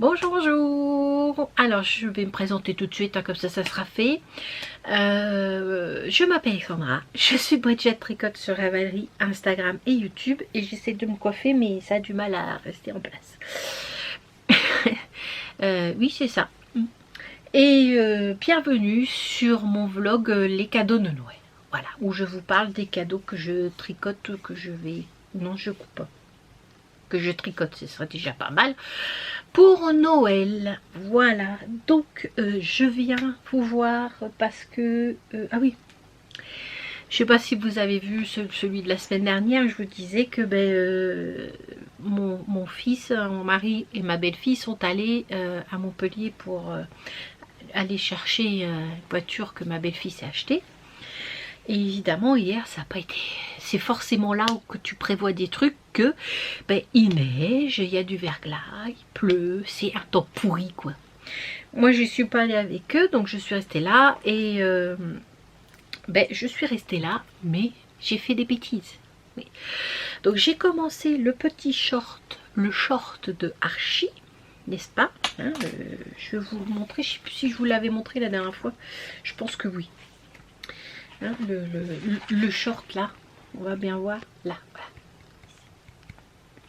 Bonjour, bonjour. Alors, je vais me présenter tout de suite, hein, comme ça sera fait. Je m'appelle Sandra, je suis Bridget Tricotte sur Ravelry, Instagram et YouTube. Et j'essaie de me coiffer, mais ça a du mal à rester en place. Oui, c'est ça. Et bienvenue sur mon vlog Les cadeaux de Noël. Voilà, où je vous parle des cadeaux que je tricote, que je vais... Non, je coupe. Que je tricote, ce serait déjà pas mal. Pour Noël, voilà. Donc, je viens vous voir parce que... ah oui, je sais pas si vous avez vu celui de la semaine dernière, je vous disais que mon fils, mon mari et ma belle-fille sont allés à Montpellier pour aller chercher une voiture que ma belle-fille s'est achetée. Et évidemment, hier, ça n'a pas été... C'est forcément là où que tu prévois des trucs que il neige, il y a du verglas, il pleut, c'est un temps pourri, quoi. Moi, je ne suis pas allée avec eux, donc je suis restée là. Et je suis restée là, mais j'ai fait des bêtises. Oui. Donc, j'ai commencé le petit short, le short de Archie, n'est-ce pas, hein, je vais vous le montrer. Je ne sais plus si je vous l'avais montré la dernière fois. Je pense que oui. Hein, le short là, on va bien voir là, voilà.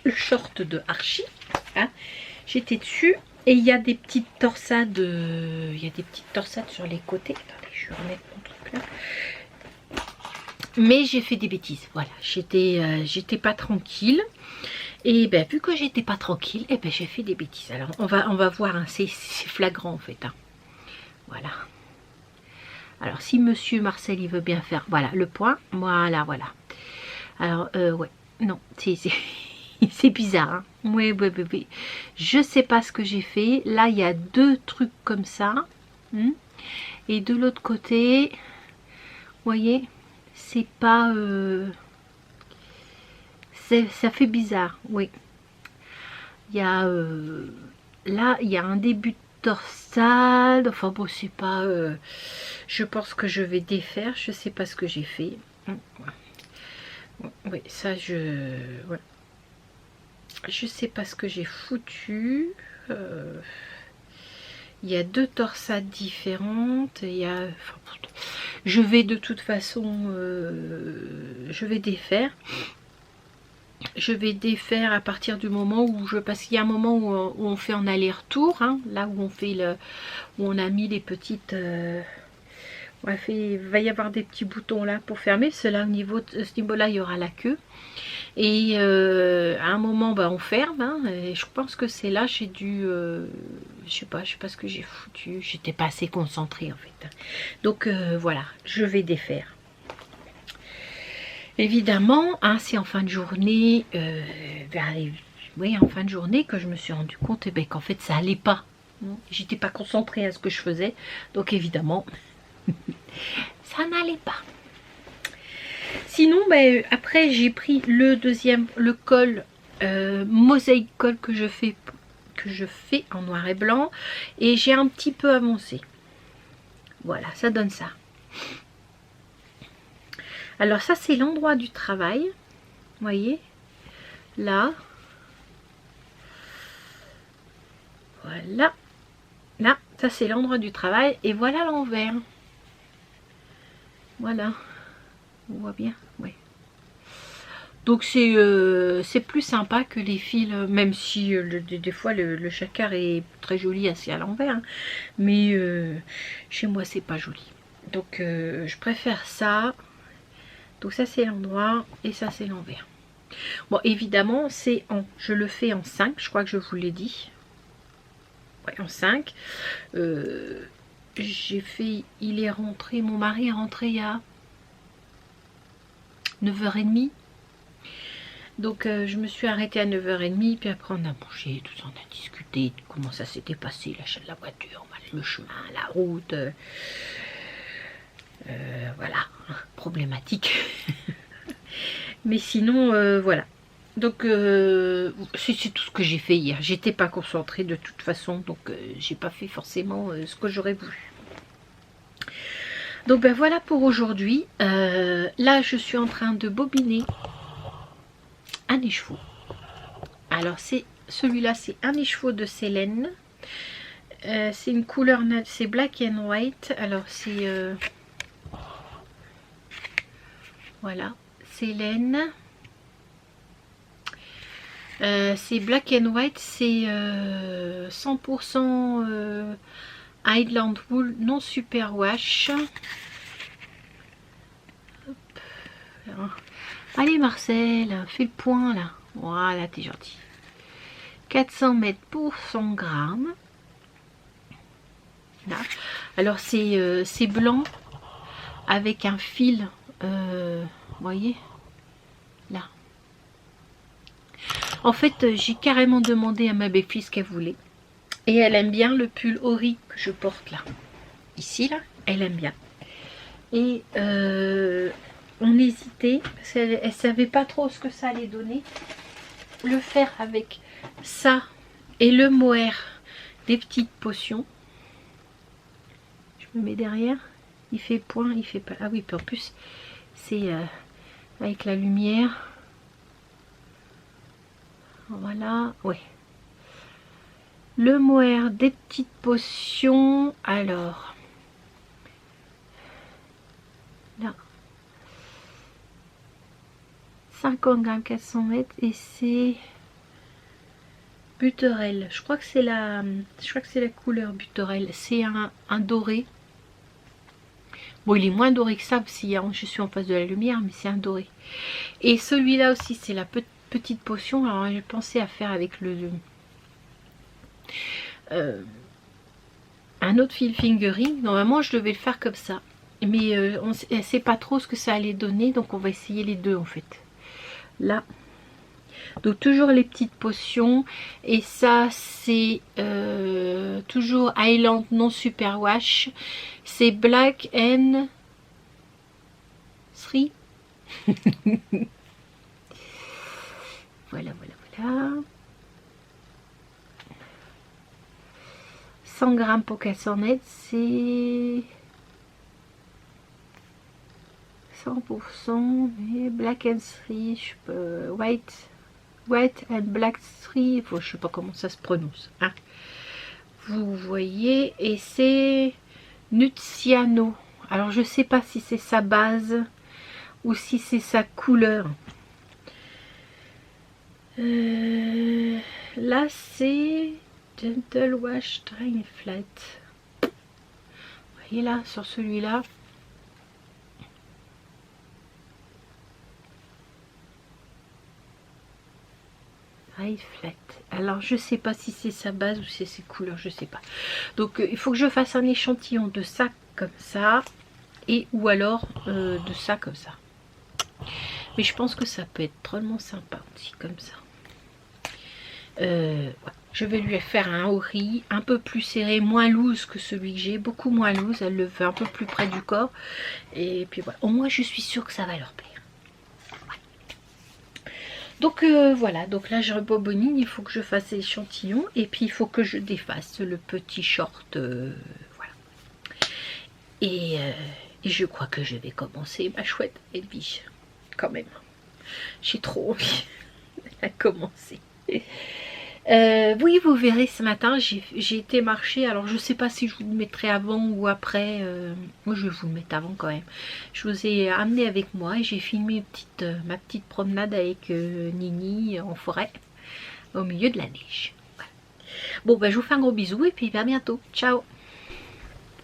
Le short de Archie, hein, j'étais dessus et il y a des petites torsades, sur les côtés. Attendez, je vais remettre mon truc là. Mais j'ai fait des bêtises, voilà, j'étais pas tranquille. Et vu que j'étais pas tranquille, j'ai fait des bêtises. Alors on va voir, hein, c'est flagrant en fait, hein. Voilà. Alors, si monsieur Marcel, il veut bien faire, voilà, le point, voilà. Alors, ouais, non, c'est bizarre, hein. Oui. Je sais pas ce que j'ai fait. Là, il y a deux trucs comme ça. Et de l'autre côté, vous voyez, c'est pas... ça fait bizarre, oui. Il y a... là, il y a un début de torsade, enfin bon, c'est pas, je pense que je vais défaire, je sais pas ce que j'ai fait. Oui, ça je sais pas ce que j'ai foutu. Il y a deux torsades différentes, il y a, je vais de toute façon, je vais défaire. Je vais défaire à partir du moment où parce qu'il y a un moment où on fait en aller-retour, hein, là où on fait où on a mis les petites, il va y avoir des petits boutons là pour fermer. Cela au niveau de ce niveau-là, il y aura la queue. Et à un moment, on ferme. Hein, et je pense que c'est là, j'ai dû, je sais pas ce que j'ai foutu. J'étais pas assez concentrée en fait. Donc voilà, je vais défaire. Évidemment, hein, c'est en fin de journée, en fin de journée que je me suis rendu compte qu'en fait ça allait pas. J'étais pas concentrée à ce que je faisais, donc évidemment, ça n'allait pas. Sinon, après j'ai pris le col mosaïque col que je fais en noir et blanc, et j'ai un petit peu avancé. Voilà, ça donne ça. Alors ça, c'est l'endroit du travail, vous voyez, là, voilà, là, ça c'est l'endroit du travail, et voilà l'envers, voilà, on voit bien, oui. Donc c'est plus sympa que les fils, même si des fois le jacquard est très joli assis à l'envers, hein, mais chez moi c'est pas joli, donc je préfère ça. Donc ça c'est l'endroit et ça c'est l'envers. Bon, évidemment je le fais en 5, je crois que je vous l'ai dit. Ouais, en 5. J'ai fait, il est rentré, mon mari est rentré il y a 9h30. Donc je me suis arrêtée à 9h30, puis après on a mangé, tout ça, on a discuté de comment ça s'était passé, l'achat de la voiture, le chemin, la route. Voilà, problématique. Mais sinon, voilà. Donc c'est tout ce que j'ai fait hier. J'étais pas concentrée de toute façon, donc j'ai pas fait forcément ce que j'aurais voulu. Donc voilà pour aujourd'hui. Là je suis en train de bobiner un écheveau. Alors c'est celui-là, c'est un écheveau de Célène. C'est une couleur, c'est black and white. Alors c'est voilà, c'est laine. C'est black and white, c'est 100% Highland Wool non superwash. Allez Marcel, fais le point là. Voilà, t'es gentil. 400 mètres pour 100 grammes. Là. Alors c'est blanc avec un fil, vous voyez là. En fait, j'ai carrément demandé à ma belle-fille ce qu'elle voulait. Et elle aime bien le pull Ori que je porte là. Ici, là, elle aime bien. Et on hésitait, parce qu'elle ne savait pas trop ce que ça allait donner. Le faire avec ça et le mohair des petites potions. Je me mets derrière. Il fait point, il fait pas... Ah oui, puis en plus, c'est avec la lumière. Voilà, ouais. Le mohair des petites potions. Alors, là, 50 grammes, 400 mètres, et c'est Butterelle. Je crois que c'est la couleur Butterelle. C'est un doré. Bon, il est moins doré que ça, si je suis en face de la lumière, mais c'est un doré. Et celui-là aussi, c'est la petite potion. Alors, j'ai pensé à faire avec un autre fil fingering. Normalement, je devais le faire comme ça. Mais on ne sait pas trop ce que ça allait donner, donc on va essayer les deux en fait. Là. Donc toujours les petites potions. Et ça, c'est toujours Highland non superwash. C'est Black and Three. Voilà, voilà, voilà. 100 grammes pour 400 mètres, c'est 100%. Mais Black and Three, white and Black Three, je sais pas comment ça se prononce. Hein. Vous voyez, et c'est Nuziano. Alors je sais pas si c'est sa base ou si c'est sa couleur. Là c'est Gentle Wash Dry Flat. Vous voyez là sur celui-là. Dry Flat. Alors je sais pas si c'est sa base ou si c'est ses couleurs, je sais pas. Donc il faut que je fasse un échantillon de ça comme ça et ou alors de ça comme ça. Mais je pense que ça peut être drôlement sympa aussi comme ça. Ouais. Je vais lui faire un ori un peu plus serré, moins loose que celui que j'ai, beaucoup moins loose. Elle le fait un peu plus près du corps. Et puis voilà, au moins je suis sûre que ça va leur plaire. Ouais. Donc voilà, donc là je rebobine, il faut que je fasse l'échantillon. Et puis il faut que je défasse le petit short. Voilà. Et je crois que je vais commencer ma chouette Edwige. Quand même. J'ai trop envie de commencer. Oui, vous verrez, ce matin j'ai été marcher. Alors je sais pas si je vous le mettrai avant ou après. Moi je vais vous le mettre avant quand même. Je vous ai amené avec moi et j'ai filmé ma petite promenade avec Nini en forêt au milieu de la neige. Voilà. Bon ben je vous fais un gros bisou et puis à bientôt. Ciao.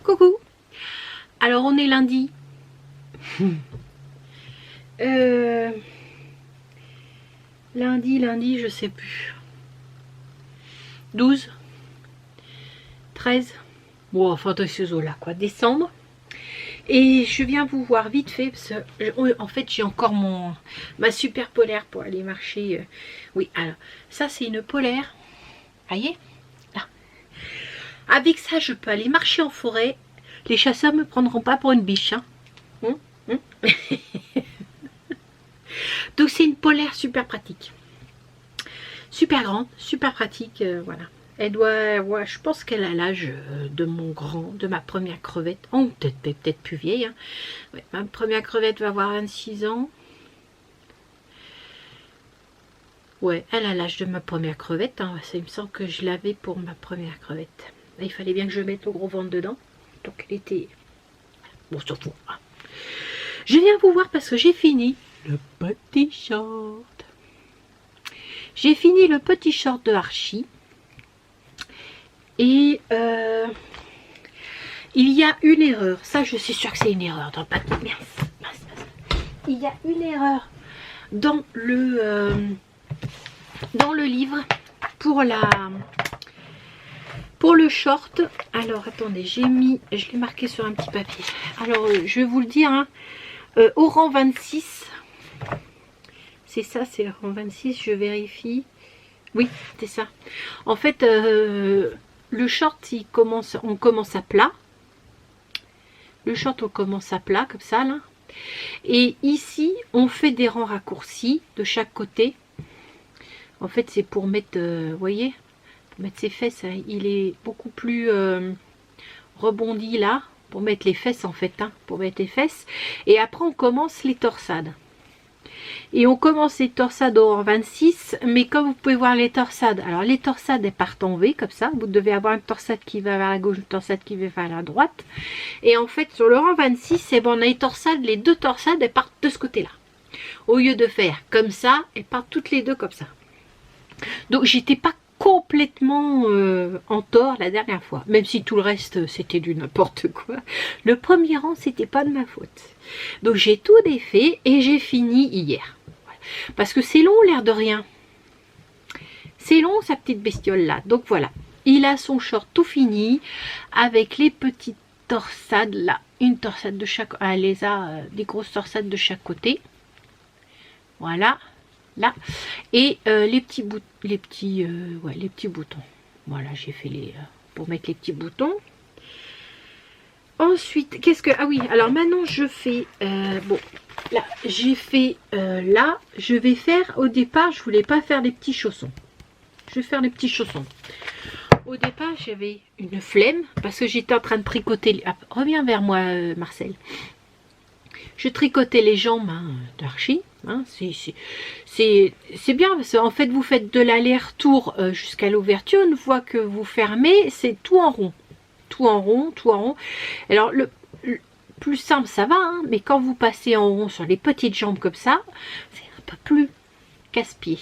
Coucou. Alors on est lundi. Lundi, je sais plus. 12, 13, bon, enfin de ces eaux-là, quoi, décembre. Et je viens vous voir vite fait, parce que, en fait, j'ai encore ma super polaire pour aller marcher. Oui, alors, ça, c'est une polaire. Voyez, là. Avec ça, je peux aller marcher en forêt. Les chasseurs me prendront pas pour une biche, hein. Donc, c'est une polaire super pratique. Super grande, super pratique, voilà. Elle doit, ouais, je pense qu'elle a l'âge de ma première crevette. Oh, peut-être plus vieille. Hein. Ouais, ma première crevette va avoir 26 ans. Ouais, elle a l'âge de ma première crevette. Hein. Ça, il me semble que je l'avais pour ma première crevette. Il fallait bien que je mette le gros ventre dedans. Donc elle était... Bon, s'en fout. Hein. Je viens vous voir parce que j'ai fini le petit short. J'ai fini le petit short de Archie. Et il y a une erreur. Ça, je suis sûre que c'est une erreur dans le papier. Il y a une erreur dans le livre pour le short. Alors, attendez, je l'ai marqué sur un petit papier. Alors, je vais vous le dire, hein, au rang 26, c'est ça, c'est le rang 26, je vérifie. Oui, c'est ça. En fait, le short, on commence à plat. Le short, on commence à plat, comme ça, là. Et ici, on fait des rangs raccourcis de chaque côté. En fait, c'est pour mettre, vous voyez, pour mettre ses fesses. Hein, il est beaucoup plus rebondi là, pour mettre les fesses, en fait, hein, pour mettre les fesses. Et après, on commence les torsades. Et on commence les torsades au rang 26, mais comme vous pouvez voir les torsades, alors les torsades elles partent en V comme ça, vous devez avoir une torsade qui va vers la gauche, une torsade qui va vers la droite, et en fait sur le rang 26, eh ben, on a les deux torsades elles partent de ce côté là, au lieu de faire comme ça, elles partent toutes les deux comme ça. Donc j'étais pas complètement en tort la dernière fois, même si tout le reste c'était du n'importe quoi. Le premier rang c'était pas de ma faute. Donc j'ai tout défait et j'ai fini hier. Parce que c'est long l'air de rien. C'est long sa petite bestiole là. Donc voilà. Il a son short tout fini avec les petites torsades là. Une torsade de chaque... Elle les a des grosses torsades de chaque côté. Voilà. Là. Et les petits boutons. Voilà, j'ai fait les... pour mettre les petits boutons. Ensuite, qu'est-ce que... Ah oui, alors maintenant je fais... bon, là, j'ai fait... là, je vais faire... Au départ, je voulais pas faire les petits chaussons. Je vais faire les petits chaussons. Au départ, j'avais une flemme parce que j'étais en train de tricoter... Ah, reviens vers moi, Marcel. Je tricotais les jambes hein, d'Archie. Hein, c'est bien parce qu'en fait, vous faites de l'aller-retour jusqu'à l'ouverture. Une fois que vous fermez, c'est tout en rond. Tout en rond, tout en rond. Alors, le plus simple, ça va, hein, mais quand vous passez en rond sur les petites jambes comme ça, c'est un peu plus casse-pied.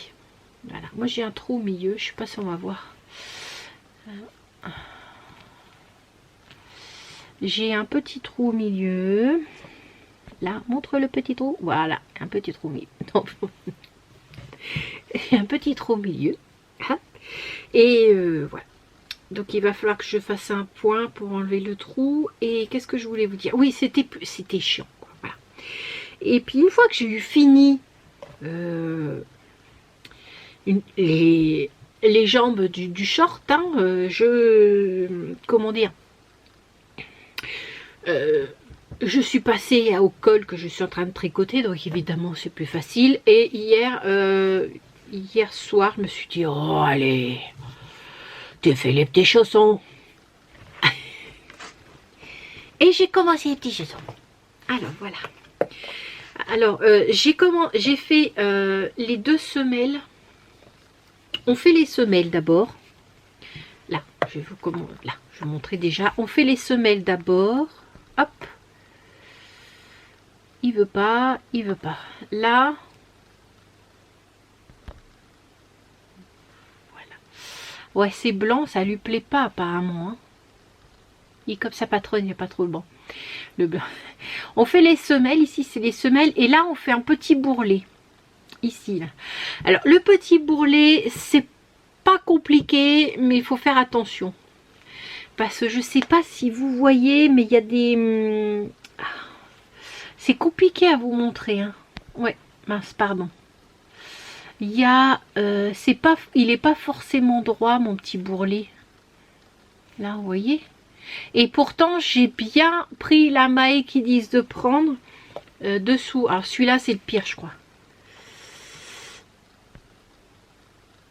Voilà. Moi, j'ai un trou au milieu. Je sais pas si on va voir. J'ai un petit trou au milieu. Là, montre le petit trou. Voilà, un petit trou au milieu. Un petit trou au milieu. Et voilà. Donc il va falloir que je fasse un point pour enlever le trou. Et qu'est-ce que je voulais vous dire? Oui, c'était chiant. Quoi. Voilà. Et puis une fois que j'ai eu fini les jambes du short, hein, comment dire, je suis passée au col que je suis en train de tricoter, donc évidemment c'est plus facile. Et hier soir, je me suis dit, oh allez, t'as fait les petits chaussons. Et j'ai commencé les petits chaussons. Alors voilà. Alors j'ai fait les deux semelles. On fait les semelles d'abord. Là, je vais vous montrer déjà. On fait les semelles d'abord. Hop. Il veut pas. Là. Voilà. Ouais, c'est blanc, ça lui plaît pas apparemment. Hein. Il est comme sa patronne, il n'y a pas trop le blanc. Le blanc. On fait les semelles, ici c'est les semelles. Et là, on fait un petit bourrelet. Ici, là. Alors, le petit bourrelet, c'est pas compliqué, mais il faut faire attention. Parce que je sais pas si vous voyez, mais il y a des... C'est compliqué à vous montrer. Hein. Ouais, mince, pardon. Il y a... il n'est pas forcément droit, mon petit bourrelet. Là, vous voyez. Et pourtant, j'ai bien pris la maille qu'ils disent de prendre dessous. Alors, celui-là, c'est le pire, je crois.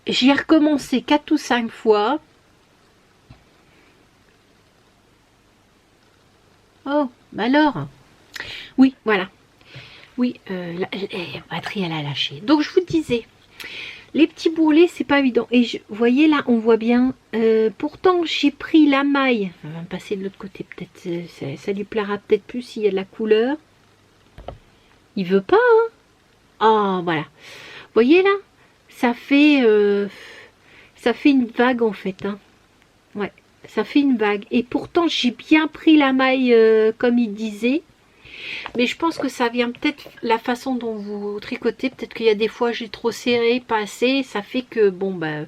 J'ai recommencé 4 ou 5 fois. Oh, bah alors. Oui, voilà. Oui, la batterie, elle a lâché. Donc, je vous disais, Les petits bourrelets, c'est pas évident. Et vous voyez là, on voit bien. Pourtant, j'ai pris la maille. On va me passer de l'autre côté. Peut-être ça lui plaira peut-être plus s'il y a de la couleur. Il veut pas, hein. Oh, voilà. Vous voyez là, ça fait une vague en fait. Hein. Ouais, ça fait une vague. Et pourtant, j'ai bien pris la maille comme il disait. Mais je pense que ça vient peut-être la façon dont vous tricotez. Peut-être qu'il y a des fois j'ai trop serré, pas assez. Ça fait que bon bah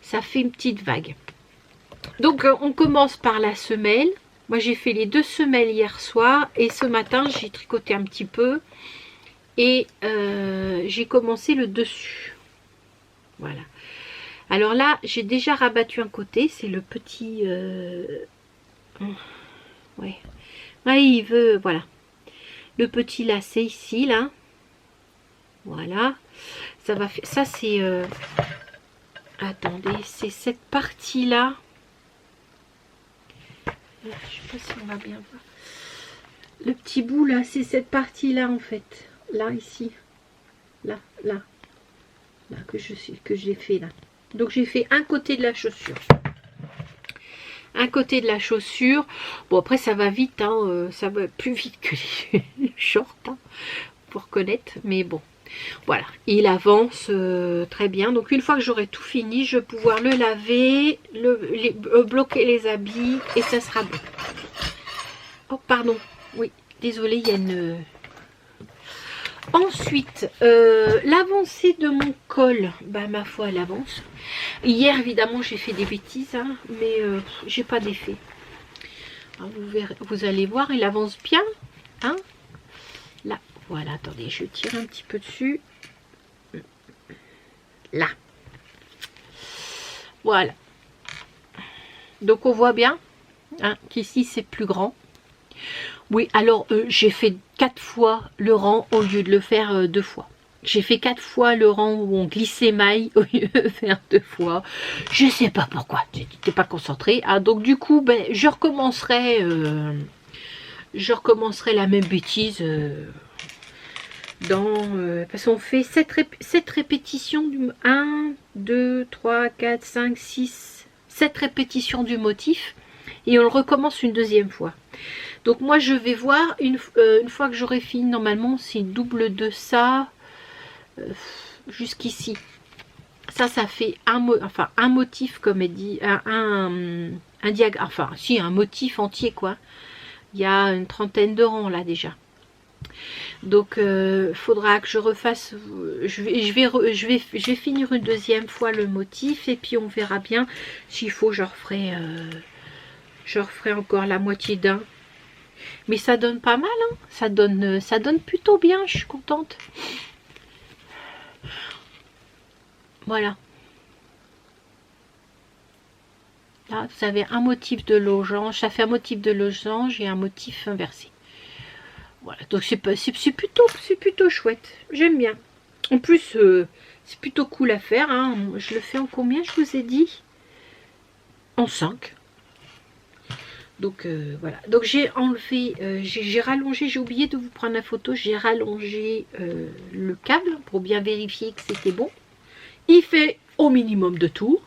ça fait une petite vague. Donc on commence par la semelle. Moi j'ai fait les 2 semelles hier soir et ce matin j'ai tricoté un petit peu et j'ai commencé le dessus. Voilà. Alors là j'ai déjà rabattu un côté. C'est le petit ouais. Ouais, il veut, voilà, le petit lacet ici, là, voilà, ça va faire, ça c'est, attendez, c'est cette partie-là, je sais pas si on va bien voir, le petit bout là, c'est cette partie-là en fait, là, ici, là, que j'ai fait là, donc j'ai fait un côté de la chaussure. Un côté de la chaussure. Bon, après, ça va vite. Hein, ça va plus vite que les shorts. Hein, pour reconnaître. Mais bon. Voilà. Il avance très bien. Donc, une fois que j'aurai tout fini, je vais pouvoir le laver, bloquer les habits. Et ça sera bon. Oh, pardon. Oui, désolée, il y a une... Ensuite, l'avancée de mon col, bah ma foi elle avance. Hier évidemment j'ai fait des bêtises, hein, mais j'ai pas d'effet. Vous verrez, vous allez voir, il avance bien. Hein, là, voilà, attendez, je tire un petit peu dessus. Là. Voilà. Donc on voit bien hein, qu'ici c'est plus grand. Oui, alors j'ai fait 4 fois le rang au lieu de le faire 2 fois. J'ai fait 4 fois le rang où on glissait maille au lieu de faire 2 fois. Je sais pas pourquoi, j'étais pas concentrée. Ah, donc du coup, ben, je recommencerai la même bêtise parce qu'on fait 7 répétitions du 1, 2, 3, 4, 5, 6, 7 répétitions du motif et on le recommence une deuxième fois. Donc moi je vais voir une fois que j'aurai fini, normalement c'est double de ça jusqu'ici. Ça fait un motif comme elle dit, un diagramme, enfin si un motif entier quoi. Il y a une trentaine de rangs là déjà. Donc faudra que je refasse, je vais finir une deuxième fois le motif et puis on verra bien s'il faut je referai encore la moitié d'un. Mais ça donne pas mal, hein. Ça donne plutôt bien, je suis contente. Voilà. Là, vous avez un motif de losange, ça fait un motif de losange et un motif inversé. Voilà, donc c'est plutôt chouette. J'aime bien. En plus, c'est plutôt cool à faire. Hein. Je le fais en combien, je vous ai dit? En 5. Donc voilà, donc j'ai enlevé, j'ai rallongé, j'ai oublié de vous prendre la photo, j'ai rallongé le câble pour bien vérifier que c'était bon. Il fait au minimum 2 tours,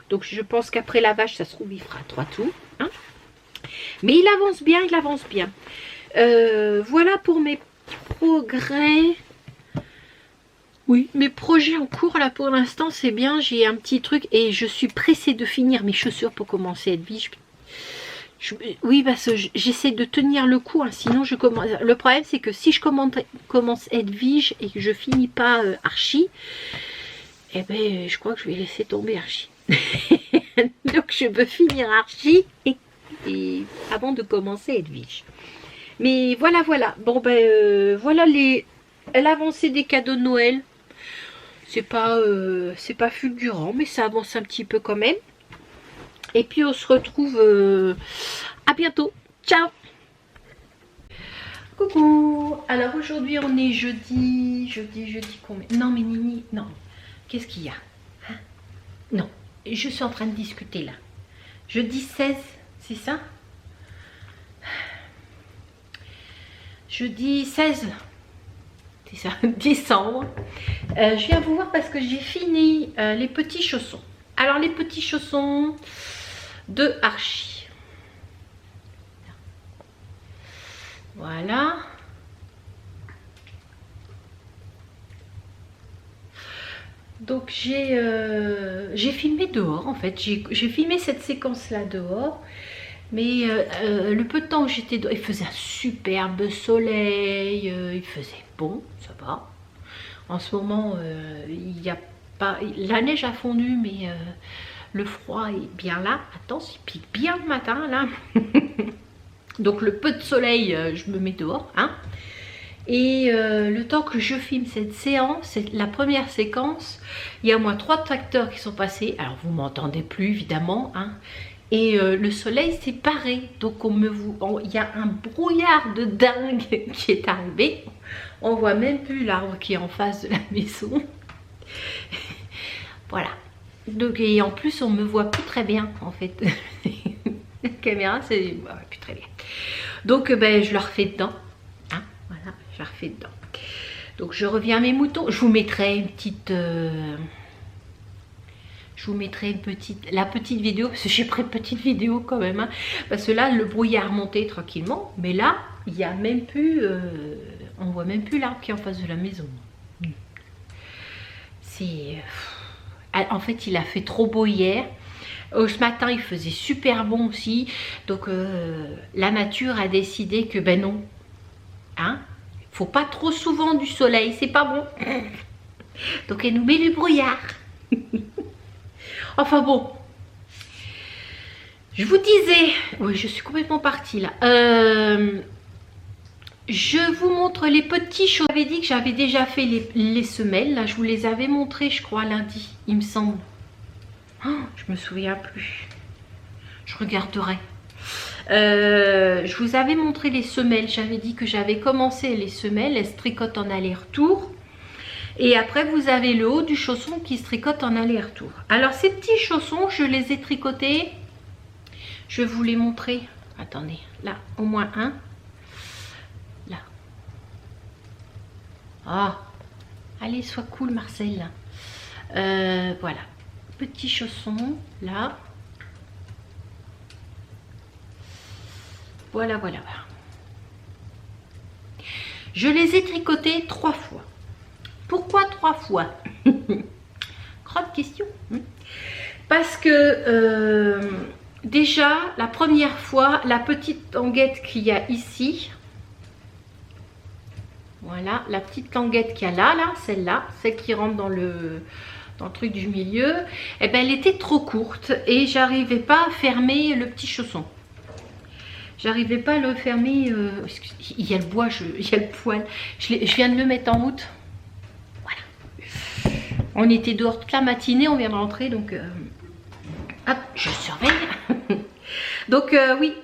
donc je pense qu'après lavage, ça se trouve, il fera 3 tours. Hein. Mais il avance bien, il avance bien. Voilà pour mes progrès. Oui, mes projets en cours là pour l'instant, c'est bien, j'ai un petit truc et je suis pressée de finir mes chaussures pour commencer à être vige. Oui, parce que j'essaie de tenir le coup, hein, sinon je commence. Le problème, c'est que si je commence à être vige et que je finis pas archi, eh ben, je crois que je vais laisser tomber archi. Donc, je veux finir archi et avant de commencer à être vige. Mais voilà, voilà. Bon, ben, voilà l'avancée des cadeaux de Noël. C'est pas fulgurant, mais ça avance un petit peu quand même. Et puis on se retrouve à bientôt. Ciao. Coucou. Alors aujourd'hui on est jeudi combien? Non mais Nini, non. Qu'est-ce qu'il y a hein? Non, je suis en train de discuter là. Jeudi 16, c'est ça? Jeudi 16, c'est ça, décembre. Je viens vous voir parce que j'ai fini les petits chaussons. Alors les petits chaussons de Archie. Voilà. Donc j'ai filmé dehors en fait. J'ai filmé cette séquence là dehors. Mais le peu de temps où j'étais dehors, il faisait un superbe soleil. Il faisait bon, ça va. En ce moment, il n'y a pas... La neige a fondu, mais le froid est bien là. Attention, il pique bien le matin là. Donc le peu de soleil, je me mets dehors. Hein. Et le temps que je filme cette séance, c'est la première séquence, il y a au moins 3 tracteurs qui sont passés. Alors vous m'entendez plus évidemment. Hein. Et le soleil s'est paré. Donc il y a un brouillard de dingue qui est arrivé. On voit même plus l'arbre qui est en face de la maison. Voilà. Donc, et en plus on me voit plus très bien en fait. La caméra c'est plus très bien. Donc ben, je leur fais dedans. Hein, voilà, je leur fais dedans. Donc je reviens à mes moutons. Je vous mettrai une petite... Je vous mettrai la petite vidéo, parce que j'ai pris une petite vidéo quand même. Hein, parce que là, le brouillard montait tranquillement. Mais là, il n'y a même plus... on voit même plus l'arbre qui est en face de la maison. C'est... En fait, il a fait trop beau hier. Ce matin, il faisait super bon aussi. Donc, la nature a décidé que, ben non. Hein, faut pas trop souvent du soleil, c'est pas bon. Donc, elle nous met du brouillard. Enfin bon, je vous disais, oui je suis complètement partie là, je vous montre les petits choses. J'avais dit que j'avais déjà fait les semelles, là je vous les avais montrées je crois lundi, il me semble. Oh, je me souviens plus, je regarderai. Je vous avais montré les semelles, j'avais dit que j'avais commencé les semelles, elles se tricotent en aller-retour. Et après, vous avez le haut du chausson qui se tricote en aller-retour. Alors, ces petits chaussons, je les ai tricotés. Je vais vous les montrer. Attendez, là, au moins un. Là. Ah, allez, sois cool, Marcel. Voilà. Petits chaussons, là. Voilà, voilà. Je les ai tricotés 3 fois. Pourquoi 3 fois? Grande question. Parce que déjà, la première fois, la petite languette qu'il y a ici, voilà, la petite languette qu'il y a là, celle-là, celle qui rentre dans le truc du milieu, eh ben, elle était trop courte et j'arrivais pas à fermer le petit chausson. J'arrivais pas à le fermer. Il y a le bois, il y a le poil. Je viens de le mettre en route. On était dehors toute la matinée, on vient de rentrer, donc hop, je surveille. Donc oui,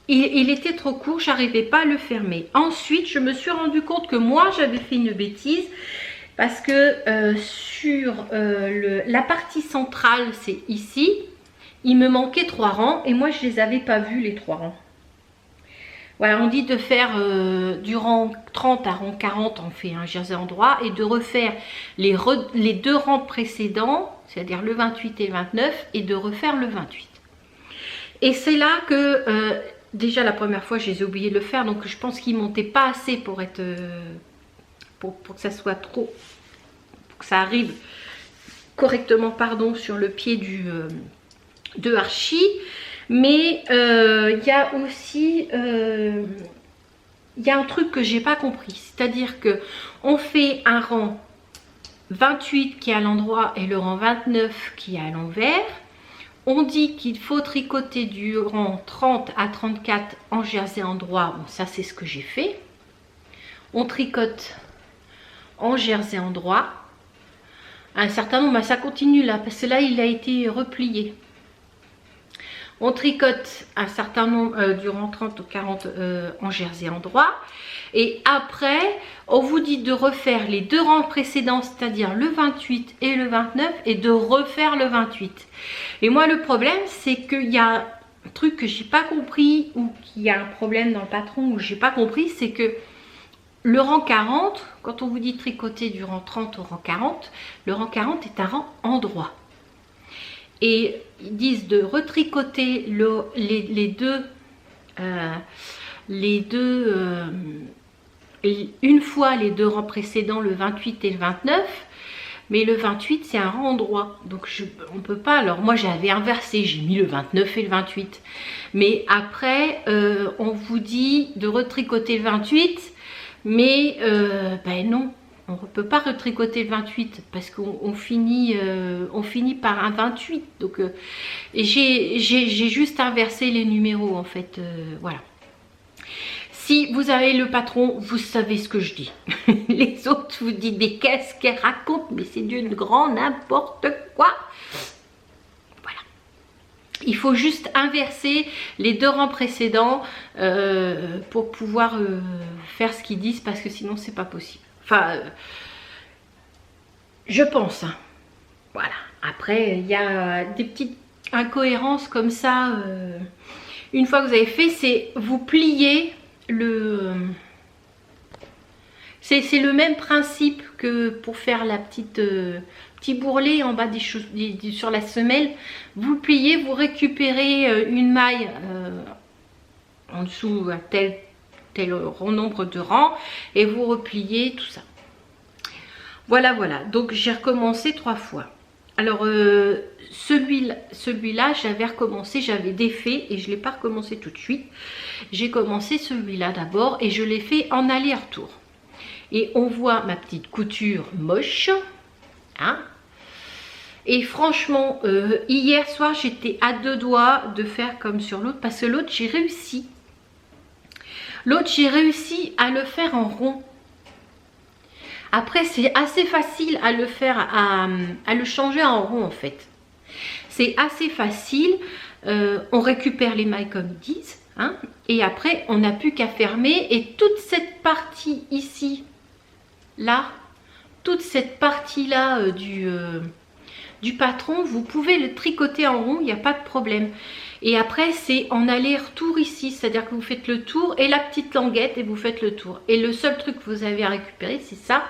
il était trop court, j'arrivais pas à le fermer. Ensuite, je me suis rendu compte que moi, j'avais fait une bêtise parce que sur la partie centrale, c'est ici, il me manquait 3 rangs et moi, je les avais pas vus les 3 rangs. Voilà, on dit de faire du rang 30 à rang 40, on fait un jersey en droit, et de refaire les 2 rangs précédents, c'est-à-dire le 28 et le 29, et de refaire le 28. Et c'est là que, déjà la première fois, j'ai oublié de le faire, donc je pense qu'il ne montait pas assez pour être, pour que ça soit trop, pour que ça arrive correctement, pardon, sur le pied de Archie. Mais il y a aussi il y a un truc que j'ai pas compris, c'est-à-dire que on fait un rang 28 qui est à l'endroit et le rang 29 qui est à l'envers. On dit qu'il faut tricoter du rang 30 à 34 en jersey endroit. Bon, ça c'est ce que j'ai fait. On tricote en jersey endroit. Un certain nombre, ça continue là parce que là il a été replié. On tricote un certain nombre du rang 30 au 40 en jersey endroit. Et après, on vous dit de refaire les 2 rangs précédents, c'est-à-dire le 28 et le 29, et de refaire le 28. Et moi, le problème, c'est qu'il y a un truc que j'ai pas compris, ou qu'il y a un problème dans le patron où j'ai pas compris, c'est que le rang 40, quand on vous dit tricoter du rang 30 au rang 40, le rang 40 est un rang en droit. Et ils disent de retricoter une fois les deux rangs précédents, le 28 et le 29, mais le 28 c'est un rang en droit, donc on peut pas. Alors moi j'avais inversé, j'ai mis le 29 et le 28, mais après on vous dit de retricoter le 28, mais ben non, on ne peut pas retricoter le 28 parce qu'on finit par un 28. Donc j'ai juste inversé les numéros en fait, voilà. Si vous avez le patron, vous savez ce que je dis. Les autres vous disent mais qu'est-ce qu'elle raconte, mais c'est d'une grande n'importe quoi. Voilà. Il faut juste inverser les deux rangs précédents pour pouvoir faire ce qu'ils disent, parce que sinon c'est pas possible. Enfin, je pense. Hein. Voilà. Après, il y a des petites incohérences comme ça. Une fois que vous avez fait, c'est vous pliez c'est le même principe que pour faire la petit bourrelet en bas sur la semelle. Vous pliez, vous récupérez une maille en dessous à tel nombre de rangs et vous repliez tout ça. Voilà, donc j'ai recommencé 3 fois. Alors celui-là j'avais recommencé, j'avais défait et je ne l'ai pas recommencé tout de suite. J'ai commencé celui-là d'abord et je l'ai fait en aller-retour. Et on voit ma petite couture moche, hein. Et franchement, hier soir j'étais à 2 doigts de faire comme sur l'autre, parce que l'autre j'ai réussi. L'autre j'ai réussi à le faire en rond. Après, c'est assez facile à le faire, à le changer en rond en fait. C'est assez facile. On récupère les mailles comme ils disent. Hein, et après, on n'a plus qu'à fermer. Et toute cette partie ici, là, toute cette partie-là du patron, vous pouvez le tricoter en rond, il n'y a pas de problème. Et après, c'est en aller-retour ici. C'est-à-dire que vous faites le tour et la petite languette et vous faites le tour. Et le seul truc que vous avez à récupérer, c'est ça.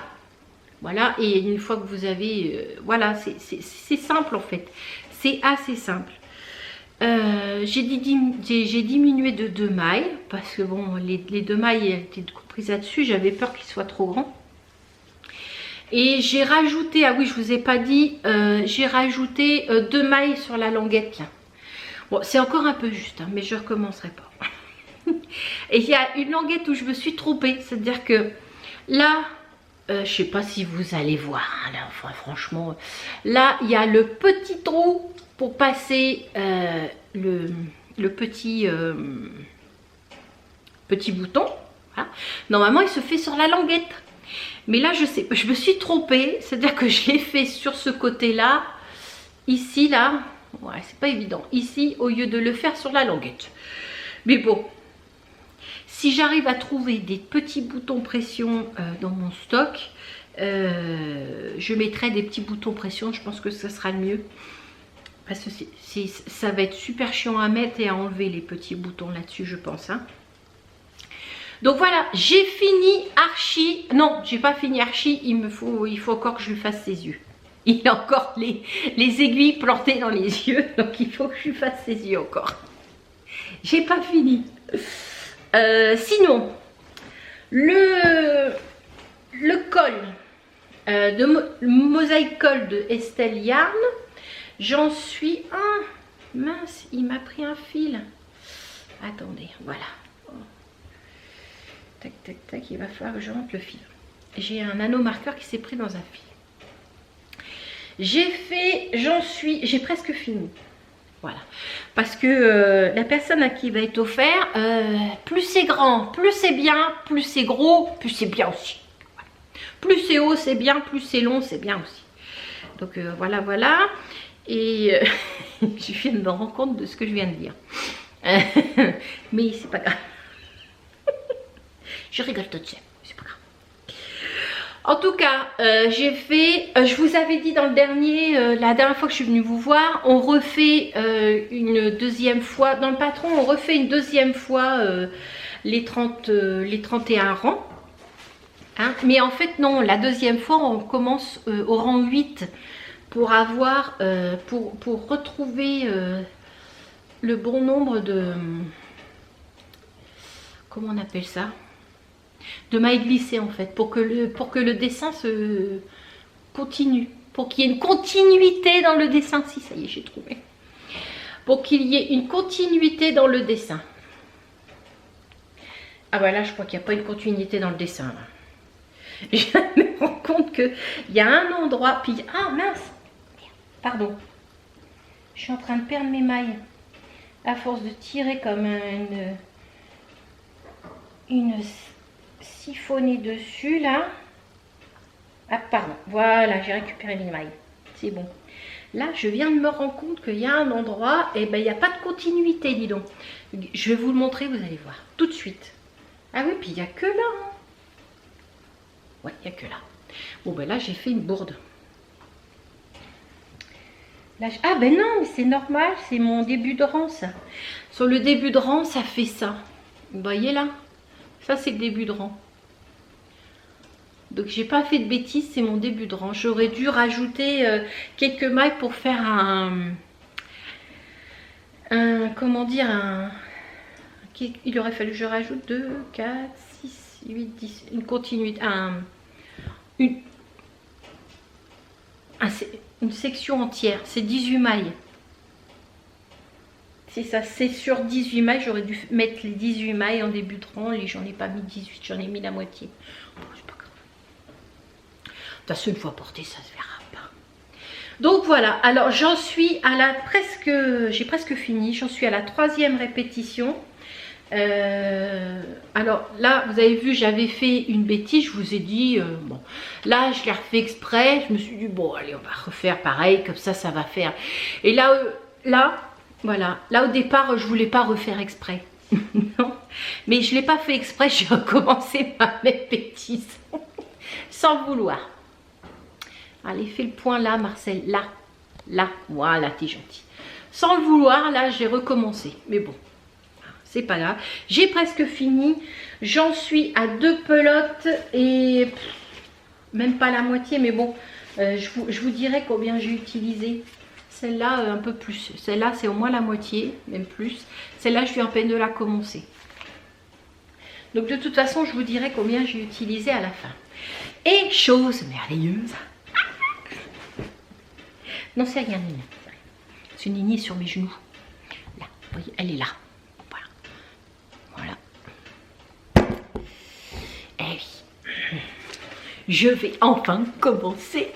Voilà, et une fois que vous avez... voilà, c'est simple en fait. C'est assez simple. J'ai diminué de 2 mailles. Parce que bon, les 2 mailles étaient comprises là-dessus. J'avais peur qu'ils soient trop grands. Et j'ai rajouté... Ah oui, je vous ai pas dit. J'ai rajouté 2 mailles sur la languette là. Bon, c'est encore un peu juste, hein, mais je ne recommencerai pas. Et il y a une languette où je me suis trompée. C'est-à-dire que là... je ne sais pas si vous allez voir, hein, là, enfin, franchement, là il y a le petit trou pour passer le petit bouton. Voilà. Normalement il se fait sur la languette, mais là je me suis trompée, c'est-à-dire que je l'ai fait sur ce côté-là, ici là, ouais, c'est pas évident, ici au lieu de le faire sur la languette. Mais bon. Si j'arrive à trouver des petits boutons pression dans mon stock, je mettrai des petits boutons pression, je pense que ça sera le mieux. Parce que ça va être super chiant à mettre et à enlever les petits boutons là-dessus, je pense. Hein. Donc voilà, j'ai fini Archie. Non, j'ai pas fini Archie, il faut encore que je lui fasse ses yeux. Il a encore les aiguilles plantées dans les yeux, donc il faut que je lui fasse ses yeux encore. J'ai pas fini. Sinon, le col de Mosaïque Col de Estelle Yarn, j'en suis mince, il m'a pris un fil. Attendez, voilà. Tac, tac, tac, il va falloir que je rentre le fil. J'ai un nano marqueur qui s'est pris dans un fil. J'ai presque fini. Voilà, parce que la personne à qui il va être offert, plus c'est grand, plus c'est bien, plus c'est gros, plus c'est bien aussi. Voilà. Plus c'est haut, c'est bien, plus c'est long, c'est bien aussi. Donc voilà. Et je viens de me rendre compte de ce que je viens de dire. Mais c'est pas grave. Je rigole tout de suite, c'est pas grave. En tout cas, j'ai fait, je vous avais dit dans le dernier, la dernière fois que je suis venue vous voir, on refait une deuxième fois, dans le patron, on refait une deuxième fois les 31 rangs. Hein, mais en fait non, la deuxième fois on commence au rang 8 pour avoir, pour retrouver le bon nombre de, comment on appelle ça, de mailles glissées en fait, pour que le dessin se continue, pour qu'il y ait une continuité dans le dessin. Si, ça y est, j'ai trouvé. Pour qu'il y ait une continuité dans le dessin. Ah voilà, je crois qu'il n'y a pas une continuité dans le dessin. Là. Je me rends compte qu'il y a un endroit, puis... Ah mince, pardon. Je suis en train de perdre mes mailles. À force de tirer comme une siphonnée dessus, là. Ah pardon, voilà, j'ai récupéré mes mailles. C'est bon. Là, je viens de me rendre compte qu'il y a un endroit, et ben il n'y a pas de continuité, dis donc. Je vais vous le montrer, vous allez voir, tout de suite. Ah oui, puis il n'y a que là. Hein. Ouais, il n'y a que là. Bon, ben là, j'ai fait une bourde. Là, ah ben non, mais c'est normal, c'est mon début de rang, ça. Sur le début de rang, ça fait ça. Vous voyez là? Ça, c'est le début de rang. Donc, j'ai pas fait de bêtises, c'est mon début de rang. J'aurais dû rajouter quelques mailles pour faire comment dire, il aurait fallu que je rajoute 2, 4, 6, 8, 10, une continuité, une section entière, c'est 18 mailles. C'est ça, c'est sur 18 mailles, j'aurais dû mettre les 18 mailles en début de rang, et j'en ai pas mis 18, j'en ai mis la moitié. Bon, c'est pas grave. De toute façon, une fois porté, ça se verra pas. Donc voilà, alors j'en suis à la presque, j'ai presque fini, j'en suis à la 3e répétition. Alors là, vous avez vu, j'avais fait une bêtise, je vous ai dit, bon, là je l'ai refait exprès, je me suis dit, bon, allez, on va refaire pareil, comme ça va faire. Et là, voilà, là au départ, je voulais pas refaire exprès, non, mais je l'ai pas fait exprès, j'ai recommencé ma même bêtise, sans vouloir. Allez, fais le point là, Marcel, là, voilà, t'es gentil. Sans le vouloir, là, j'ai recommencé, mais bon. C'est pas grave, j'ai presque fini, j'en suis à 2 pelotes et même pas la moitié, mais bon, je vous dirai combien j'ai utilisé. Celle-là, un peu plus, celle-là c'est au moins la moitié, même plus. Celle-là, je viens à peine de la commencer. Donc de toute façon, je vous dirai combien j'ai utilisé à la fin. Et chose merveilleuse, non c'est rien, Nini, c'est une Nini sur mes genoux, là, vous voyez, elle est là. Voilà. Eh oui. Je vais enfin commencer.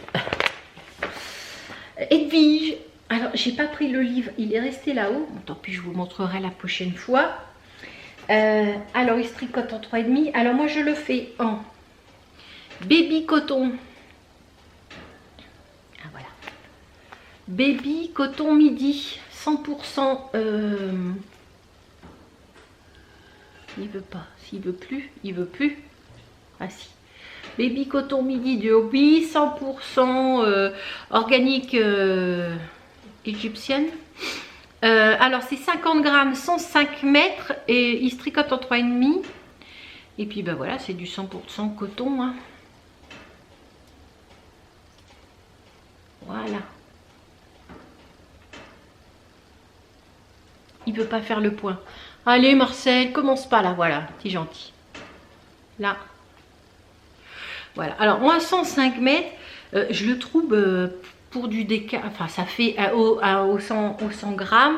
Edwige. Alors, j'ai pas pris le livre. Il est resté là-haut. Bon, tant pis, je vous montrerai la prochaine fois. Alors, il se tricote en 3,5. Alors, moi, je le fais en baby coton. Ah, voilà. Baby coton midi. 100%. Il veut pas. S'il veut plus, il veut plus. Ah si. Baby coton midi de Hobby, 100% organique égyptienne. Alors c'est 50 grammes, 105 mètres et il se tricote en 3,5. Et puis ben voilà, c'est du 100% coton. Hein. Voilà. Il veut pas faire le point. Allez Marcel, commence pas là, voilà, t'es gentil. Là. Voilà, alors moi 105 mètres, je le trouve pour du déca, enfin ça fait au 100 grammes,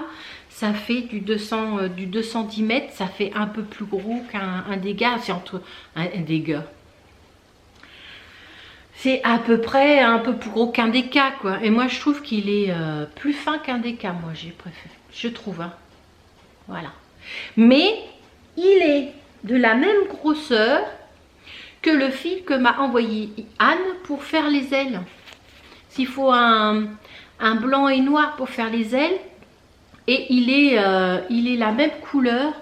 ça fait du 210 mètres, ça fait un peu plus gros qu'un dégât, c'est entre un dégât. C'est à peu près un peu plus gros qu'un déca quoi, et moi je trouve qu'il est plus fin qu'un déca, moi j'ai préféré, je trouve, hein. Voilà. Mais il est de la même grosseur que le fil que m'a envoyé Anne pour faire les ailes. S'il faut un blanc et noir pour faire les ailes, et il est la même couleur.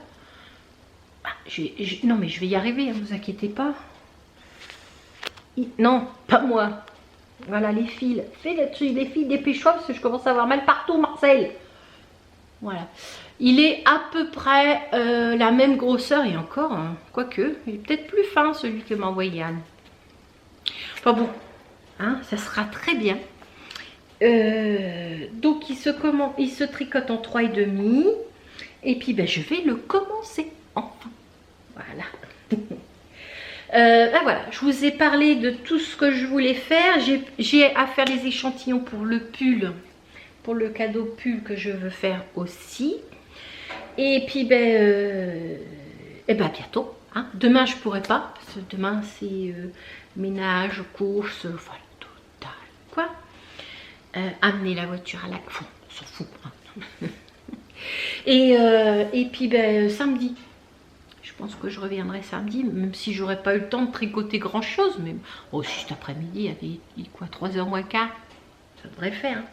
Non mais je vais y arriver, ne vous inquiétez pas. Non, pas moi. Voilà les fils. Fais les fils, dépêche-toi parce que je commence à avoir mal partout, Marcel. Voilà. Il est à peu près la même grosseur et encore, hein, quoique, il est peut-être plus fin celui que m'a envoyé Anne. Enfin bon, hein, ça sera très bien. Donc il se tricote en 3,5. Et puis ben, je vais le commencer. Enfin, voilà. Ben voilà, je vous ai parlé de tout ce que je voulais faire. J'ai à faire les échantillons pour le pull, pour le cadeau pull que je veux faire aussi. Et puis ben, et ben bientôt. Hein. Demain je pourrai pas, parce que demain c'est ménage, course, voilà, total. Quoi amener la voiture à la... Enfin, on s'en fout. Hein. Et puis ben, samedi. Je pense que je reviendrai samedi, même si j'aurais pas eu le temps de tricoter grand chose. Mais oh, si cet après-midi, il y avait quoi, 3h moins quart, ça devrait faire.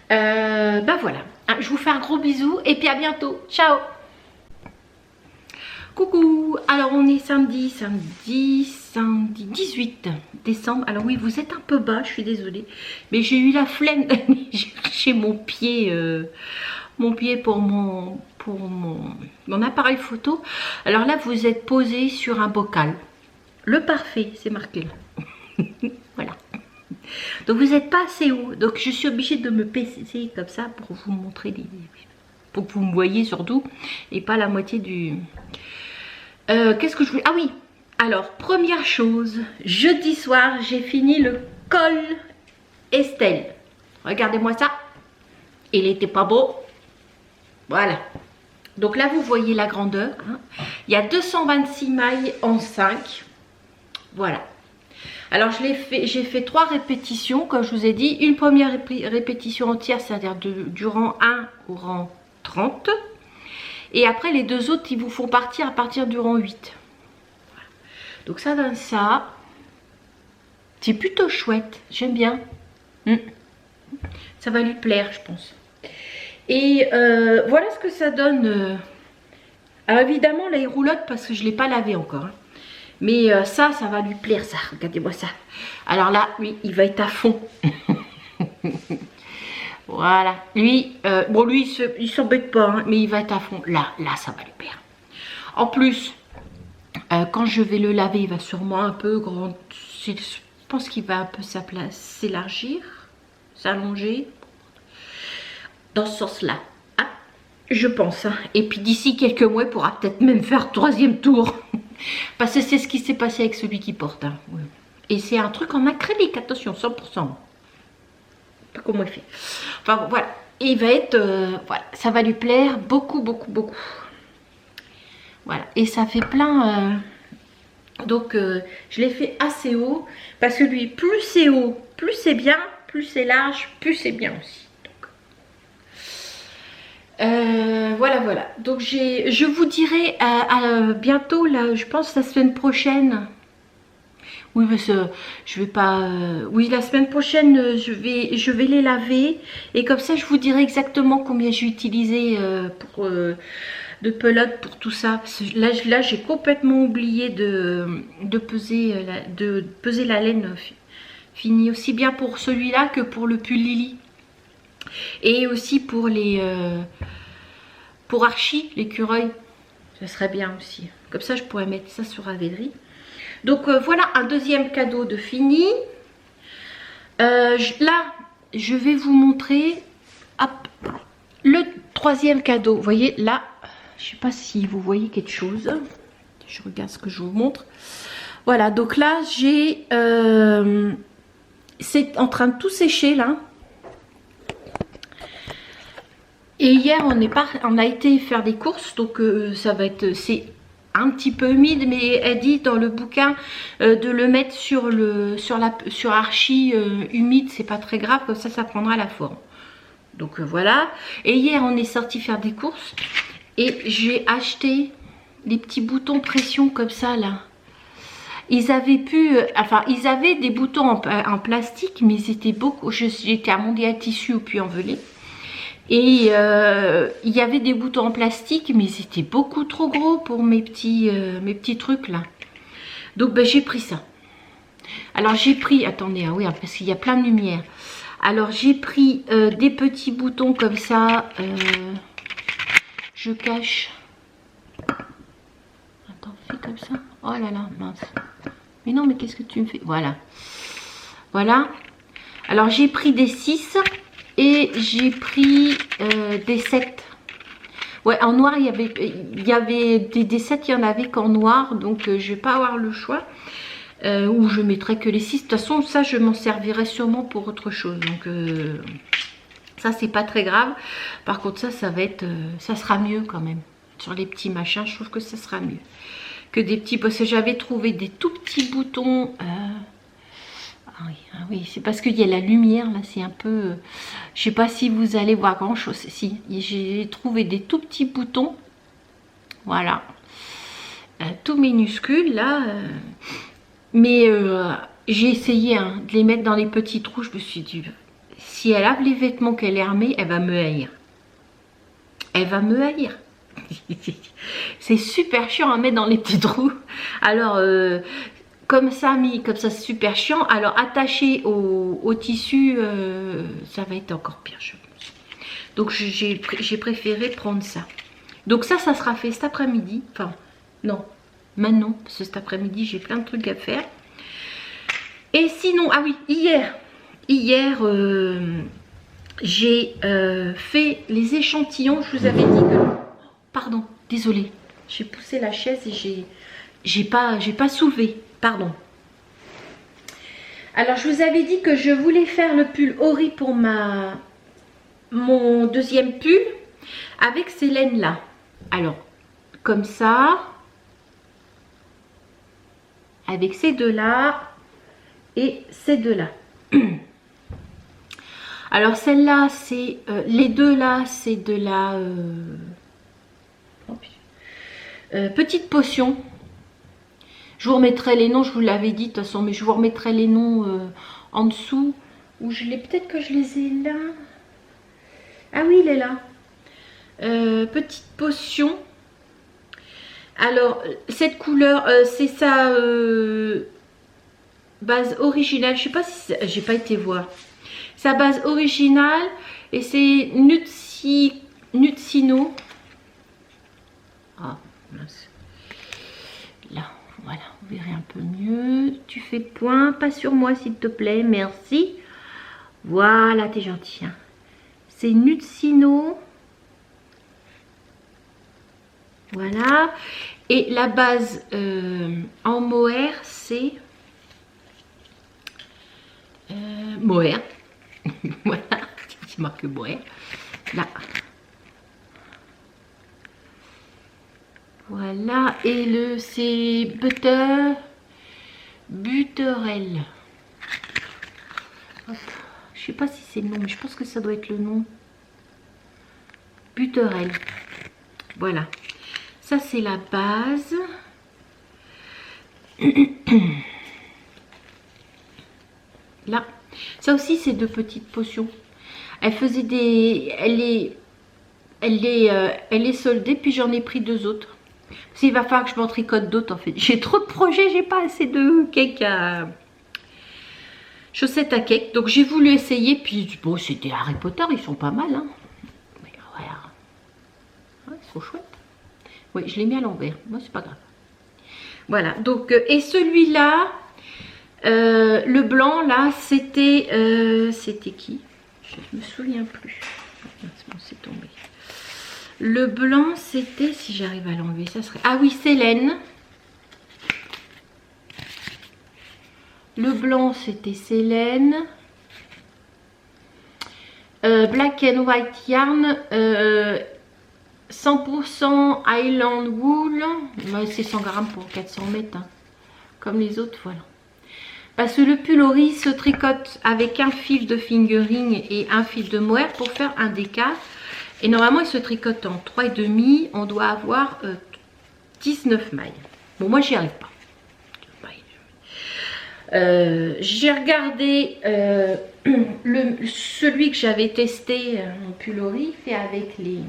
Ben voilà, je vous fais un gros bisou et puis à bientôt. Ciao. Coucou, alors on est samedi 18 décembre. Alors oui, vous êtes un peu bas, je suis désolée. Mais j'ai eu la flemme d'aller chercher mon pied pour mon appareil photo. Alors là, vous êtes posé sur un bocal. Le parfait, c'est marqué là. Voilà. Donc vous n'êtes pas assez haut. Donc je suis obligée de me baisser comme ça pour vous montrer pour que vous me voyez surtout. Et pas la moitié du... Qu'est-ce que je voulais... Ah oui. Alors, première chose. Jeudi soir, j'ai fini le col Estelle. Regardez-moi ça. Il n'était pas beau. Voilà. Donc là, vous voyez la grandeur. Hein. Il y a 226 mailles en 5. Voilà. Alors, j'ai fait 3 répétitions, comme je vous ai dit. Une première répétition entière, c'est-à-dire du rang 1 au rang 30. Et après, les 2 autres, ils vous font partir à partir du rang 8. Voilà. Donc, ça donne ça. C'est plutôt chouette. J'aime bien. Ça va lui plaire, je pense. Et voilà ce que ça donne. Alors évidemment, là, il roulotte parce que je ne l'ai pas lavé encore. Hein. Mais ça va lui plaire, ça. Regardez-moi ça. Alors là, lui, il va être à fond. Voilà. Lui, bon, lui, il s'embête pas, hein, mais il va être à fond. Là, ça va lui plaire. En plus, quand je vais le laver, il va sûrement un peu grand. Je pense qu'il va un peu s'élargir, s'allonger. Dans ce sens-là. Hein, je pense. Hein. Et puis d'ici quelques mois, il pourra peut-être même faire 3e tour. Parce que c'est ce qui s'est passé avec celui qui porte. Hein. Ouais. Et c'est un truc en acrylique, attention, 100%. Pas comment il fait. Enfin bon, voilà. Et il va être... voilà, ça va lui plaire beaucoup, beaucoup, beaucoup. Voilà. Et ça fait plein... donc, je l'ai fait assez haut. Parce que lui, plus c'est haut, plus c'est bien. Plus c'est large, plus c'est bien aussi. Voilà. Donc je vous dirai bientôt, là, je pense la semaine prochaine. Oui, parce que je vais pas... oui, la semaine prochaine, je vais les laver. Et comme ça, je vous dirai exactement combien j'ai utilisé de pelote pour tout ça. Parce que là j'ai complètement oublié de peser la laine finie. Aussi bien pour celui-là que pour le pull Lily. Et aussi pour les... pour Archie, l'écureuil. Ça serait bien aussi. Comme ça, je pourrais mettre ça sur Ravelry. Donc, voilà un deuxième cadeau de fini. Là, je vais vous montrer hop, le 3e cadeau. Vous voyez, là, je ne sais pas si vous voyez quelque chose. Je regarde ce que je vous montre. Voilà, donc là, j'ai... c'est en train de tout sécher, là. Et hier, on a été faire des courses, donc ça va être... c'est un petit peu humide, mais elle dit dans le bouquin de le mettre sur Archie humide, c'est pas très grave, comme ça prendra la forme. Donc voilà. Et hier, on est sorti faire des courses et j'ai acheté des petits boutons pression comme ça, là. Ils avaient ils avaient des boutons en plastique, mais ils étaient beaucoup... J'étais à Mondial Tissu au Puy-en-Velay. Et il y avait des boutons en plastique, mais ils étaient beaucoup trop gros pour mes petits trucs là. Donc ben, j'ai pris ça. Alors j'ai pris, attendez, hein, oui, parce qu'il y a plein de lumière. Alors j'ai pris des petits boutons comme ça. Je cache. Attends, fais comme ça. Oh là là, mince. Mais non, mais qu'est-ce que tu me fais? Voilà. Voilà. Alors, j'ai pris des 6 et j'ai pris des 7. Ouais, en noir, il y avait des 7, il y en avait qu'en noir. Donc, je vais pas avoir le choix. Ou je mettrai que les 6. De toute façon, ça, je m'en servirai sûrement pour autre chose. Donc, ça, c'est pas très grave. Par contre, ça va être... ça sera mieux quand même. Sur les petits machins, je trouve que ça sera mieux. Que des petits... Parce que j'avais trouvé des tout petits boutons... Ah oui, c'est parce qu'il y a la lumière là, c'est un peu... je sais pas si vous allez voir grand chose. Si, j'ai trouvé des tout petits boutons. Voilà. Tout minuscules là. Mais j'ai essayé de les mettre dans les petits trous. Je me suis dit, si elle lave les vêtements qu'elle est armée, elle va me haïr. Elle va me haïr. C'est super chiant à mettre dans les petits trous. Alors... comme ça, c'est super chiant. Alors, attaché au tissu, ça va être encore pire, je pense. Donc, j'ai préféré prendre ça. Donc, ça sera fait cet après-midi. Enfin, non, maintenant, parce que cet après-midi, j'ai plein de trucs à faire. Et sinon, ah oui, hier j'ai fait les échantillons. Je vous avais dit que... Pardon, désolée. J'ai poussé la chaise et j'ai pas soulevé. Pardon. Alors, je vous avais dit que je voulais faire le pull Ori pour mon deuxième pull avec ces laines là. Alors, comme ça, avec ces deux là et ces deux là. Alors, celle-là, c'est les deux là, c'est de la petite potion. Je vous remettrai les noms, je vous l'avais dit de toute façon, mais je vous remettrai les noms en dessous. Ou je l'ai, peut-être que je les ai là. Ah oui, il est là. Petite potion. Alors, cette couleur, c'est sa base originale. Je sais pas si j'ai pas été voir. Sa base originale et c'est Nutsino. Ah, mince. Là. Voilà, vous verrez un peu mieux. Tu fais point, pas sur moi s'il te plaît, merci. Voilà, t'es gentil. Hein. C'est Nutsino. Voilà. Et la base en mohair, c'est mohair. Voilà, c'est marqué mohair. Là. Voilà, et c'est Butterel. Je sais pas si c'est le nom, mais je pense que ça doit être le nom. Butterel. Voilà. Ça, c'est la base. Là. Ça aussi, c'est deux petites potions. Elle faisait des... Elle est soldée, puis j'en ai pris deux autres. Il va falloir que je m'en tricote d'autres en fait. J'ai trop de projets, j'ai pas assez de cake à... chaussettes à cake. Donc j'ai voulu essayer, puis bon, c'était Harry Potter, ils sont pas mal. Hein. Mais voilà. Ouais, ils sont chouettes. Oui, je l'ai mis à l'envers. Moi, c'est pas grave. Voilà, donc, et celui-là, le blanc, là, c'était... c'était qui? Je me souviens plus. C'est tombé. Le blanc, c'était, si j'arrive à l'enlever, ça serait... Ah oui, Célène. Le blanc, c'était Célène. Black and White Yarn. 100% Island Wool. C'est 100 grammes pour 400 mètres. Hein. Comme les autres, voilà. Parce que le pull Ori se tricote avec un fil de fingering et un fil de mohair pour faire un décal. Et normalement, il se tricote en 3,5. On doit avoir 19 mailles. Bon, moi, j'y arrive pas. J'ai regardé celui que j'avais testé, mon pull Ori, fait avec les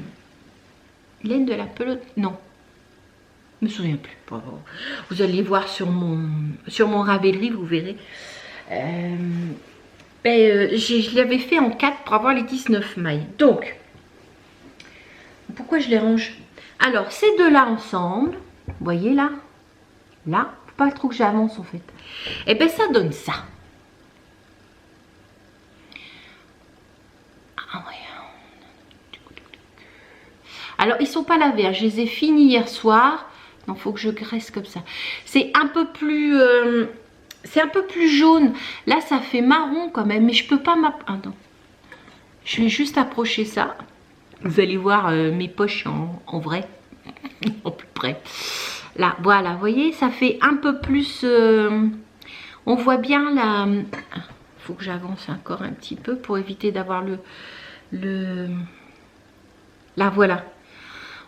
laines de la pelote. Non, je me souviens plus. Vous allez voir sur mon Ravelry, vous verrez. Je l'avais fait en 4 pour avoir les 19 mailles. Donc, pourquoi je les range? Alors, ces deux-là ensemble, vous voyez là, vous pas trop que j'avance en fait. Et ben ça donne ça. Ah ouais. Alors ils sont pas lavés, hein. Je les ai finis hier soir. Non, faut que je graisse comme ça. C'est un peu plus jaune. Là ça fait marron quand même, mais je peux pas attends. Je vais juste approcher ça. Vous allez voir mes poches en vrai, en plus près. Là, voilà, vous voyez, ça fait un peu plus... on voit bien la... faut que j'avance encore un petit peu pour éviter d'avoir là, voilà.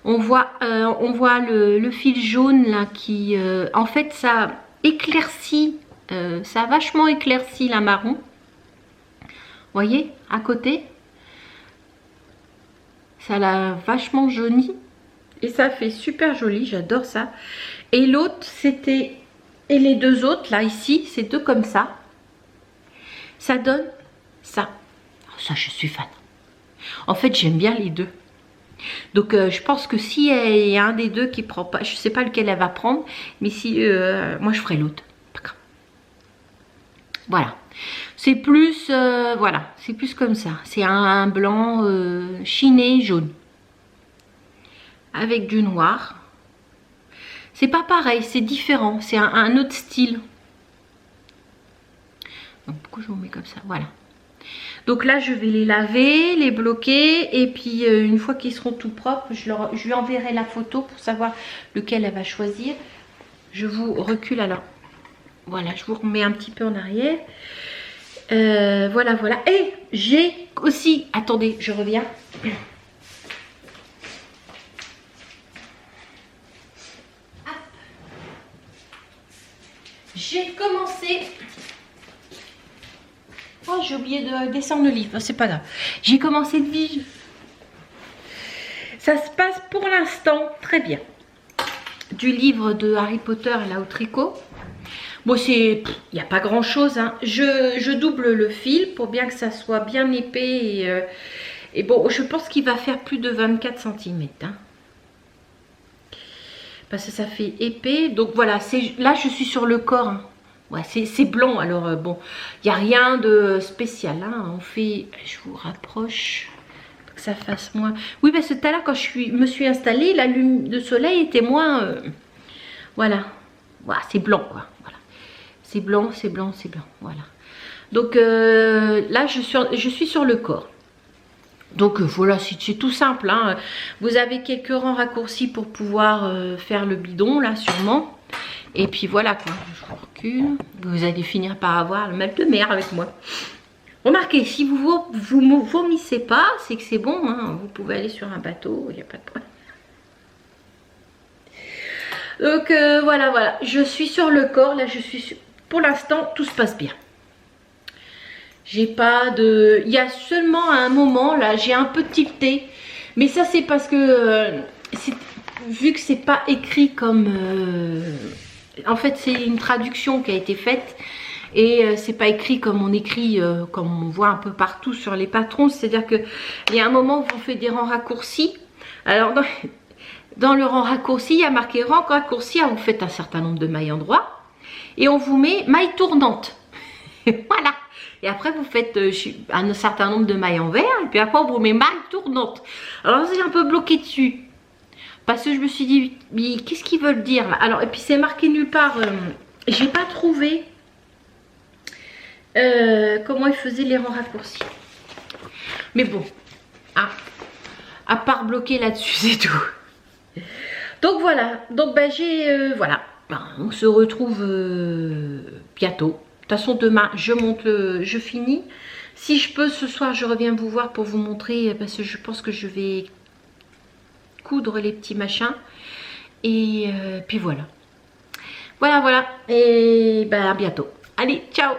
On voit le fil jaune là qui... en fait, ça éclaircit, ça a vachement éclairci la marron. Vous voyez, à côté. Ça l'a vachement jauni. Et ça fait super joli, j'adore ça. Et l'autre, c'était... Et les deux autres, là, ici, c'est deux comme ça. Ça donne ça. Oh, ça, je suis fan. En fait, j'aime bien les deux. Donc, je pense que si il y a un des deux qui prend pas... Je sais pas lequel elle va prendre. Mais si... moi, je ferai l'autre. Voilà. C'est plus... voilà. C'est plus comme ça. C'est un blanc chiné jaune. Avec du noir. C'est pas pareil, c'est différent, c'est un autre style. Donc pourquoi je vous mets comme ça? Voilà. Donc là je vais les laver, les bloquer et puis une fois qu'ils seront tout propres, je lui enverrai la photo pour savoir lequel elle va choisir. Je vous recule alors. Voilà, je vous remets un petit peu en arrière. Voilà, voilà. Et j'ai aussi, attendez, je reviens. J'ai commencé... Oh, j'ai oublié de descendre le livre, c'est pas grave. J'ai commencé de vivre. Ça se passe pour l'instant très bien. Du livre de Harry Potter là au tricot. Bon, c'est... Il n'y a pas grand chose. Hein. Je double le fil pour bien que ça soit bien épais. Et bon, je pense qu'il va faire plus de 24 cm. Hein. Parce que ça fait épais. Donc voilà, là je suis sur le corps. Hein. Ouais, c'est blanc. Alors bon, il n'y a rien de spécial. Hein. On fait, je vous rapproche pour que ça fasse moins. Oui, parce que tout à l'heure quand me suis installée, la lumière de soleil était moins... voilà. Voilà, c'est blanc quoi. Voilà. C'est blanc, c'est blanc, c'est blanc. Voilà. Donc là je suis sur le corps. Donc voilà, c'est tout simple. Hein. Vous avez quelques rangs raccourcis pour pouvoir faire le bidon là sûrement. Et puis voilà quoi, je vous recule. Vous allez finir par avoir le mal de mer avec moi. Remarquez, si vous vomissez pas, c'est que c'est bon. Hein. Vous pouvez aller sur un bateau, il n'y a pas de problème. Donc voilà, voilà. Je suis sur le corps. Là, je suis pour l'instant, tout se passe bien. J'ai pas de... Il y a seulement un moment, là, j'ai un peu tilté. Mais ça, c'est parce que... vu que c'est pas écrit comme... en fait, c'est une traduction qui a été faite. Et c'est pas écrit comme on écrit, comme on voit un peu partout sur les patrons. C'est-à-dire qu'il y a un moment où on fait des rangs raccourcis. Alors, dans le rang raccourci, il y a marqué rang raccourci. Vous faites un certain nombre de mailles endroit. Et on vous met maille tournante. Voilà. Et après, vous faites un certain nombre de mailles envers. Et puis après, on vous met maille tournante. Alors, j'ai un peu bloqué dessus. Parce que je me suis dit, mais qu'est-ce qu'ils veulent dire là? Alors, et puis c'est marqué nulle part. J'ai pas trouvé comment ils faisaient les rangs raccourcis. Mais bon, hein, à part bloquer là-dessus, c'est tout. Donc voilà. Donc ben, voilà. Ben, on se retrouve bientôt. De toute façon, demain, je finis. Si je peux, ce soir, je reviens vous voir pour vous montrer, parce que je pense que je vais coudre les petits machins. Et puis voilà. Voilà, voilà. Et ben, à bientôt. Allez, ciao!